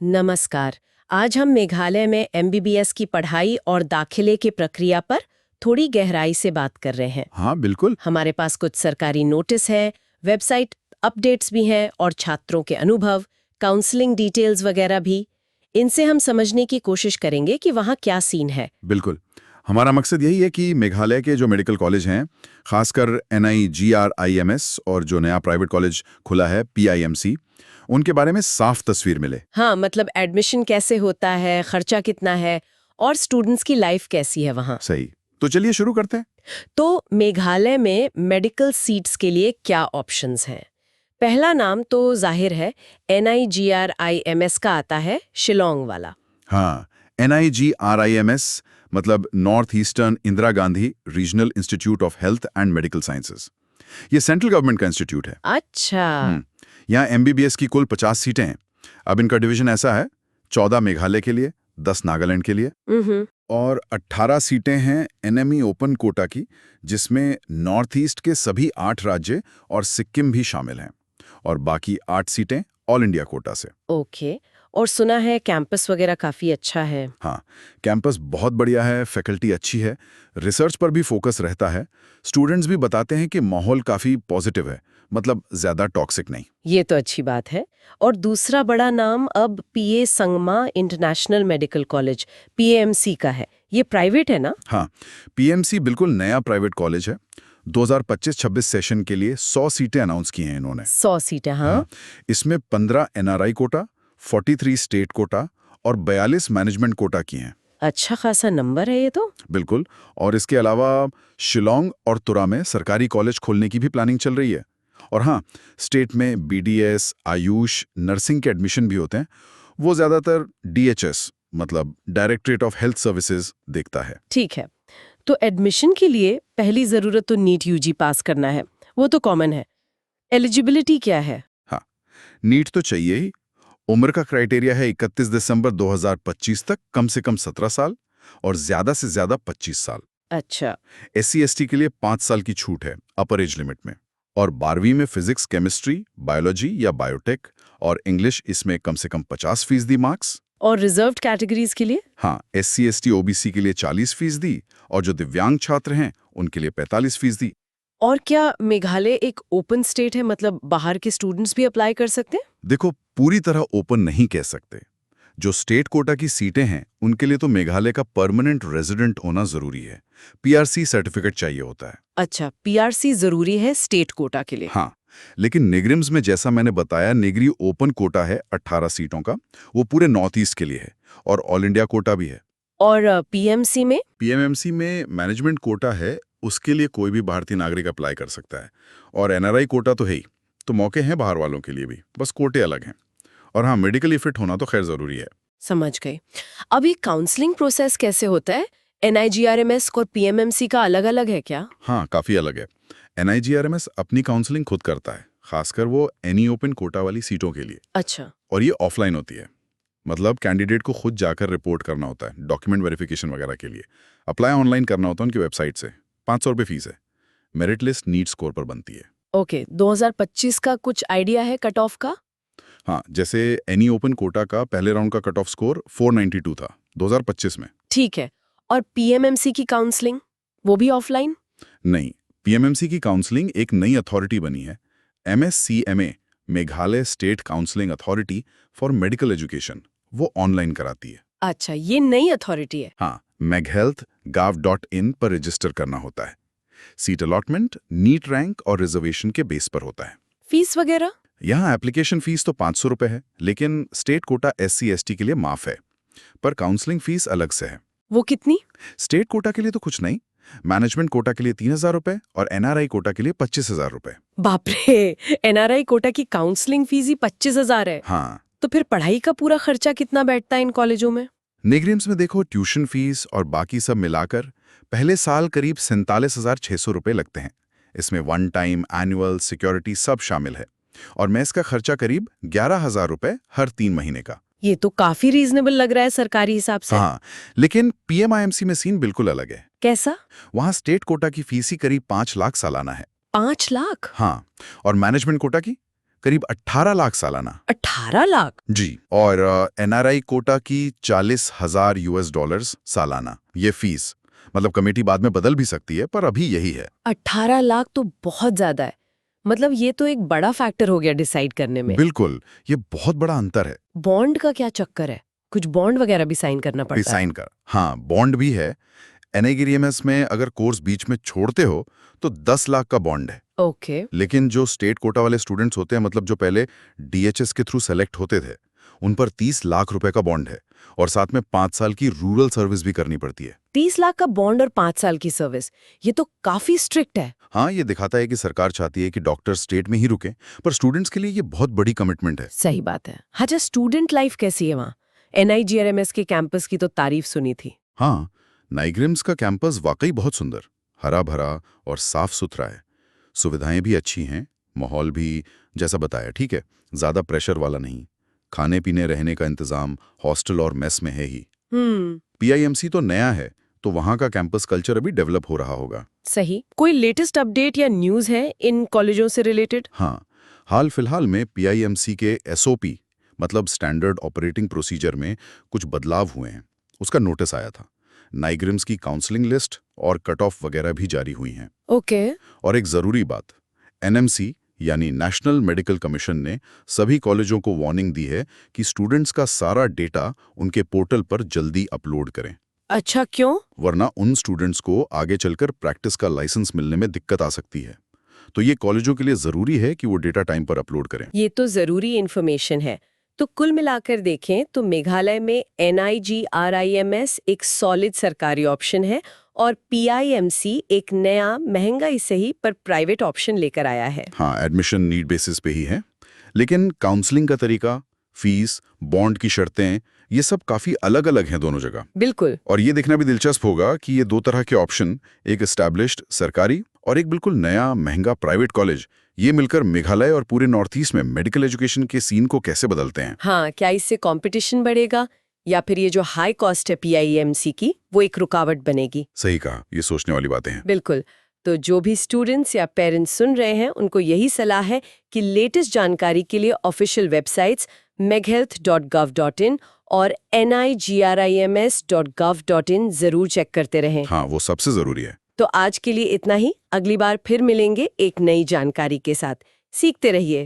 नमस्कार। आज हम मेघालय में एमबीबीएस की पढ़ाई और दाखिले की प्रक्रिया पर थोड़ी गहराई से बात कर रहे हैं। हाँ बिल्कुल। हमारे पास कुछ सरकारी नोटिस है, वेबसाइट अपडेट्स भी हैं और छात्रों के अनुभव, काउंसलिंग डिटेल्स वगैरह भी। इनसे हम समझने की कोशिश करेंगे कि वहाँ क्या सीन है। बिल्कुल, हमारा मकसद यही है कि मेघालय के जो मेडिकल कॉलेज हैं, खासकर NIGRIMS और जो नया प्राइवेट कॉलेज खुला है PIMC, उनके बारे में साफ तस्वीर मिले। हाँ, मतलब एडमिशन कैसे होता है, खर्चा कितना है और स्टूडेंट्स की लाइफ कैसी है वहाँ। सही, तो चलिए शुरू करते हैं। तो मेघालय में मेडिकल सीट्स के लिए क्या ऑप्शंस हैं? पहला नाम तो जाहिर है NIGRIMS का आता है, शिलोंग वाला। हाँ, NIGRIMS मतलब north eastern Indira Gandhi regional institute of health and medical sciences. ये सेंट्रल गवर्नमेंट का इंस्टीट्यूट है। अच्छा। यहाँ MBBS की कुल 50 सीटें हैं। अब इनका डिवीजन ऐसा है, 14 मेघालय के लिए, 10 नागालैंड के लिए और 18 सीटें हैं NME ओपन कोटा की, जिसमें नॉर्थ ईस्ट के सभी 8 राज्य और सिक्किम भी शामिल हैं, और बाकी 8 सीटें ऑल इंडिया कोटा से। ओके। और सुना है कैंपस वगैरह काफी अच्छा है। हाँ, कैंपस बहुत बढ़िया है, फैकल्टी अच्छी है, रिसर्च पर भी फोकस रहता है। स्टूडेंट्स भी बताते हैं कि माहौल काफ़ी पॉजिटिव है, मतलब ज़्यादा टॉक्सिक नहीं। ये तो अच्छी बात है। और दूसरा बड़ा नाम अब PA Sangma international medical college PAMC का है। ये प्राइवेट है ना? हाँ, PMC बिल्कुल नया प्राइवेट कॉलेज है। 2025-26 सेशन के लिए 100 सीटें अनाउंस की हैं इन्होंने। 100 सीटें, हाँ। इसमें 15 NRI कोटा, 43 स्टेट कोटा और 42 मैनेजमेंट कोटा की हैं। अच्छा खासा नंबर है ये तो। बिल्कुल, और इसके अलावा शिलोंग और तुरा में सरकारी कॉलेज खोलने की भी प्लानिंग चल रही है। और हाँ, स्टेट में BDS, आयुष, नर्सिंग के एडमिशन भी होते हैं। वो ज़्यादातर DHS मतलब डायरेक्टरेट ऑफ हेल्थ सर्विसेज देखता है। ठीक है। तो एडमिशन के लिए पहली जरूरत तो नीट UG पास करना है, वो तो कॉमन है। एलिजिबिलिटी क्या है? हाँ, नीट तो चाहिए ही। उम्र का क्राइटेरिया है 31 दिसंबर 2025 तक कम से कम 17 साल और ज्यादा से ज्यादा 25 साल। अच्छा। SC/ST के लिए 5 साल की छूट है अपर एज लिमिट में। और 12वीं में फिजिक्स, केमिस्ट्री, बायोलॉजी या बायोटेक और इंग्लिश, इसमें कम से कम 50% मार्क्स। और रिजर्व्ड कैटेगरीज के लिए? हाँ, SC/ST OBC के लिए 40% और जो दिव्यांग छात्र हैं उनके लिए 45%। और क्या मेघालय एक ओपन स्टेट है, मतलब बाहर के स्टूडेंट्स भी अप्लाई कर सकते हैं? देखो, पूरी तरह ओपन नहीं कह सकते। जो स्टेट कोटा की सीटें हैं उनके लिए तो मेघालय का परमानेंट रेजिडेंट होना जरूरी है। PRC सर्टिफिकेट चाहिए होता है। अच्छा, PRC जरूरी है स्टेट कोटा के लिए। हाँ, लेकिन निग्रिम्स में जैसा मैंने बताया, निगरी ओपन कोटा है 18 सीटों का, वो पूरे नॉर्थ ईस्ट के लिए है और ऑल इंडिया कोटा भी है। और PMC में? PMMC में मैनेजमेंट कोटा है, उसके लिए कोई भी भारतीय नागरिक अप्लाई कर सकता है। और NRI कोटा तो है ही, तो मौके हैं बाहर वालों के लिए भी, बस कोटे अलग हैं। और हाँ, मेडिकली फिट होना तो खैर जरूरी है। समझ गई। अब ये काउंसलिंग प्रोसेस कैसे होता है? NIGRMS और PMMC का अलग-अलग है क्या? हाँ, काफ़ी अलग है। NIGRMS अपनी काउंसलिंग खुद करता है, खासकर वो एनी ओपन कोटा वाली सीटों के लिए। अच्छा। और ये ऑफलाइन होती है, मतलब कैंडिडेट को खुद जाकर रिपोर्ट करना होता है, डॉक्यूमेंट वेरिफिकेशन वगैरह के लिए। अप्लाई ऑनलाइन करना होता है उनकी वेबसाइट से। 500 रुपये फीस है। मेरिट लिस्ट नीट स्कोर पर बनती है। ओके, 2025 का कुछ आइडिया है कट ऑफ का? हाँ, जैसे एनी ओपन कोटा का पहले राउंड का कट ऑफ स्कोर 492 था 2025 में। ठीक है। और PMMC की काउंसलिंग, वो भी ऑफलाइन? नहीं, PMMC की काउंसलिंग एक नई अथॉरिटी बनी है, MSCMA, Meghalaya state counselling authority for medical education. वो ऑनलाइन कराती है। अच्छा, ये नई अथॉरिटी है। हाँ, meghealth.gov.in पर रजिस्टर करना होता है। सीट अलॉटमेंट नीट रैंक और रिजर्वेशन के बेस पर होता है। फीस वगैरह? यहाँ एप्लीकेशन फीस तो 500 रुपये है, लेकिन स्टेट कोटा SC/ST के लिए माफ है, पर काउंसलिंग फीस अलग से है। वो कितनी? स्टेट कोटा के लिए तो कुछ नहीं, मैनेजमेंट कोटा के लिए 3000 रुपये और NRI कोटा के लिए 25,000 रुपये। बाप रे, NRI कोटा की काउंसलिंग फीस ही 25,000 है। हाँ, तो फिर पढ़ाई का पूरा खर्चा कितना बैठता है इन कॉलेजों में? निग्रिम्स में देखो, ट्यूशन फीस और बाकी सब मिलाकर पहले साल करीब 47,600 रुपये लगते हैं। इसमें वन टाइम, एनुअल, सिक्योरिटी सब शामिल है। और मेस का खर्चा करीब 11,000 रुपये हर 3 महीने का। ये तो काफी रीजनेबल लग रहा है सरकारी हिसाब से। हाँ, लेकिन PMIMC में सीन बिल्कुल अलग है। कैसा? वहाँ स्टेट कोटा की फीस ही करीब 5 लाख सालाना है। 5 लाख? हाँ, और मैनेजमेंट कोटा की करीब 18 लाख सालाना। 18 लाख? जी। और एनआरआई कोटा की 40,000 यूएस डॉलर्स सालाना, ये फीस। मतलब कमेटी बाद में बदल भी सकती है, पर अभी यही है। 18 लाख तो बहुत ज्यादा है। मतलब ये तो एक बड़ा फैक्टर हो गया डिसाइड करने में। बिल्कुल, ये बहुत बड़ा अंतर है। बॉन्ड का क्या चक्कर है? कुछ बॉन्ड वगैरह भी साइन करना पड़ता है? साइन कर, हाँ, बॉन्ड भी है। एनआईजीआरएमएस में अगर कोर्स बीच में छोड़ते हो तो 10 लाख का बॉन्ड है। ओके। लेकिन जो स्टेट कोटा वाले स्टूडेंट्स होते हैं, मतलब जो पहले डीएचएस के थ्रू सेलेक्ट होते थे, उन पर 30 लाख रुपए का बॉन्ड है और साथ में 5 साल की रूरल सर्विस भी करनी पड़ती है। 30 लाख का बॉन्ड और 5 साल की सर्विस, ये तो काफी स्ट्रिक्ट है। हाँ, ये दिखाता है कि सरकार चाहती है कि डॉक्टर स्टेट में ही रुके, पर स्टूडेंट्स के लिए ये बहुत बड़ी कमिटमेंट है। सही बात है। अच्छा, स्टूडेंट लाइफ कैसी है वहाँ? एनआईजीआरएमएस के कैंपस की तो तारीफ सुनी थी। हाँ, नाइग्रिम्स का कैंपस वाकई बहुत सुंदर, हरा भरा और साफ सुथरा है। सुविधाएं भी अच्छी हैं, माहौल भी जैसा बताया ठीक है, ज्यादा प्रेशर वाला नहीं। खाने पीने रहने का इंतजाम हॉस्टल और मेस में है ही। पीआईएमसी तो नया है, तो वहां का कैंपस कल्चर अभी डेवलप हो रहा होगा। सही। कोई लेटेस्ट अपडेट या न्यूज है इन कॉलेजों से रिलेटेड? हाँ, हाल फिलहाल में पीआईएमसी के एसओपी मतलब स्टैंडर्ड ऑपरेटिंग प्रोसीजर में कुछ बदलाव हुए हैं, उसका नोटिस आया था। नाइग्रिम्स की काउंसलिंग लिस्ट और कट ऑफ वगैरह भी जारी हुई हैं। ओके। और एक जरूरी बात, एनएमसी यानी नेशनल मेडिकल कमीशन ने सभी कॉलेजों को वार्निंग दी है कि स्टूडेंट्स का सारा डेटा उनके पोर्टल पर जल्दी अपलोड करें। अच्छा, क्यों? वरना उन स्टूडेंट्स को आगे चलकर प्रैक्टिस का लाइसेंस मिलने में दिक्कत आ सकती है। तो ये कॉलेजों के लिए जरूरी है कि वो डेटा टाइम पर अपलोड करें। ये तो जरूरी इन्फॉर्मेशन है। तो कुल मिलाकर देखें तो मेघालय में एनआईजीआरआईएमएस एक सॉलिड सरकारी ऑप्शन है और पीआईएमसी एक नया, महंगा ही सही पर प्राइवेट ऑप्शन लेकर आया है। हाँ, एडमिशन नीड बेसिस पे ही है, लेकिन काउंसलिंग का तरीका, फीस, बॉन्ड की शर्तें, ये सब काफी अलग अलग हैं दोनों जगह। बिल्कुल। और ये देखना भी दिलचस्प होगा कि ये दो तरह के ऑप्शन, एक एस्टैब्लिश्ड सरकारी और एक बिल्कुल नया महंगा प्राइवेट कॉलेज, ये मिलकर मेघालय और पूरे नॉर्थ ईस्ट में मेडिकल एजुकेशन के सीन को कैसे बदलते हैं। हाँ, क्या इससे कंपटीशन बढ़ेगा या फिर ये जो हाई कॉस्ट है पीआईएमसी की, वो एक रुकावट बनेगी? सही कहा, ये सोचने वाली बातें हैं। बिल्कुल। तो जो भी स्टूडेंट्स या पेरेंट्स सुन रहे हैं, उनको यही सलाह है कि लेटेस्ट जानकारी के लिए ऑफिशियल वेबसाइट्स meghealth.gov.in और nigrims.gov.in जरूर चेक करते रहें। हाँ, वो सबसे जरूरी है। तो आज के लिए इतना ही। अगली बार फिर मिलेंगे एक नई जानकारी के साथ। सीखते रहिए।